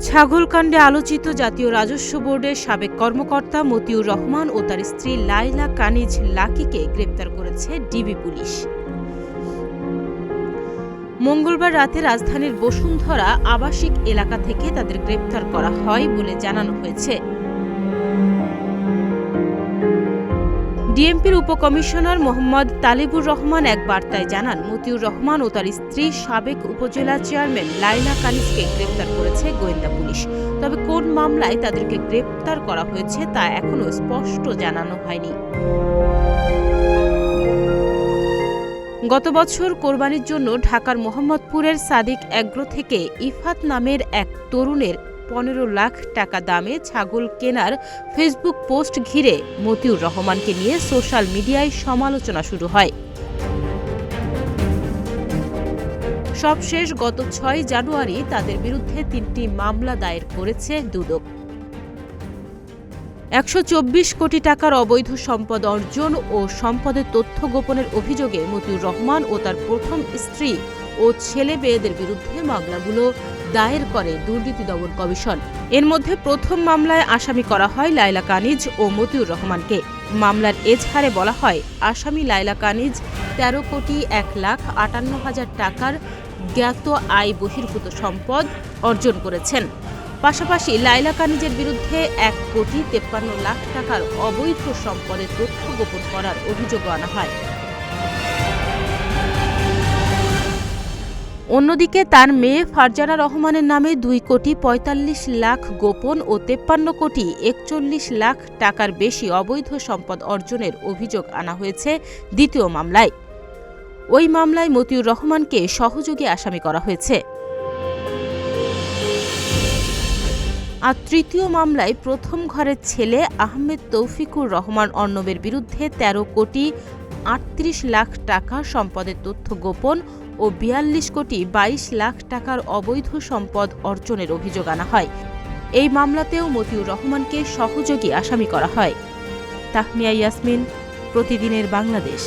ছাগলকাণ্ডে আলোচিত জাতীয় রাজস্ব বোর্ডের সাবেক কর্মকর্তা মতিউর রহমান ও তার স্ত্রী লাইলা কানিজ লাকিকে গ্রেপ্তার করেছে ডিবি পুলিশ। মঙ্গলবার রাতে রাজধানীর বসুন্ধরা আবাসিক এলাকা থেকে তাদের গ্রেপ্তার করা হয় বলে জানানো হয়েছে। ডিএমপির উপকমিশনার মোহাম্মদ তালিবুর রহমান এক বার্তায় জানান, মতিউর রহমান ও তার স্ত্রী সাবেক উপজেলা চেয়ারম্যান লাইলা কানিজকে গ্রেপ্তার করেছে গোয়েন্দা পুলিশ। তবে কোন মামলায় তাদেরকে গ্রেপ্তার করা হয়েছে তা এখনো স্পষ্ট জানানো হয়নি। গত বছর কোরবানির জন্য ঢাকার মোহাম্মদপুরের সাদিক এগ্রো থেকে ইফাত নামের এক তরুণের 15 লাখ টাকা দামে ছাগল কেনার ফেসবুক পোস্ট ঘিরে মতিউর রহমানকে নিয়ে সোশ্যাল মিডিয়ায় সমালোচনা শুরু হয়। সবশেষ গত 6 জানুয়ারি তাদের বিরুদ্ধে 3টি মামলা দায়ের করেছে দুদক। 124 কোটি টাকার অবৈধ সম্পদ অর্জন ও সম্পদের তথ্য গোপনের অভিযোগে মতিউর রহমান ও তার প্রথম স্ত্রী ও ছেলে মেয়েদের বিরুদ্ধে মামলাগুলো দায়ের করে দুর্নীতি দমন কমিশন। এর মধ্যে প্রথম মামলায় আসামি করা হয় লাইলা কানিজ ও মতিউর রহমানকে। মামলার এজাহারে বলা হয়, আসামি লাইলা কানিজ 13 কোটি 1,58,000 টাকার জ্ঞাত আয় বহির্ভূত সম্পদ অর্জন করেছেন। পাশাপাশি লাইলা কানিজের বিরুদ্ধে 1 কোটি 53 লাখ টাকার অবৈধ সম্পদের তথ্য গোপন করার অভিযোগও আনা হয়। অন্যদিকে তার মেয়ে ফারজানা রহমানের নামে 2 কোটি 45 লাখ গোপন ও 53 কোটি 41 লাখ টাকার বেশি অবৈধ সম্পদ অর্জনের অভিযোগ আনা হয়েছে দ্বিতীয় মামলায়। ওই মামলায় মতিউর রহমানকে সহযোগী আসামি করা হয়েছে। আর তৃতীয় মামলায় প্রথম ঘরের ছেলে আহমেদ তৌফিকুর রহমান অর্ণবের বিরুদ্ধে 13 কোটি 38 লাখ টাকা সম্পদের তথ্য গোপন ও 42 কোটি 22 লাখ টাকার অবৈধ সম্পদ অর্জনের অভিযোগ আনা হয়। এই মামলাতেও মতিউর রহমানকে সহযোগী আসামি করা হয়। তাহমিয়া ইয়াসমিন, প্রতিদিনের বাংলাদেশ।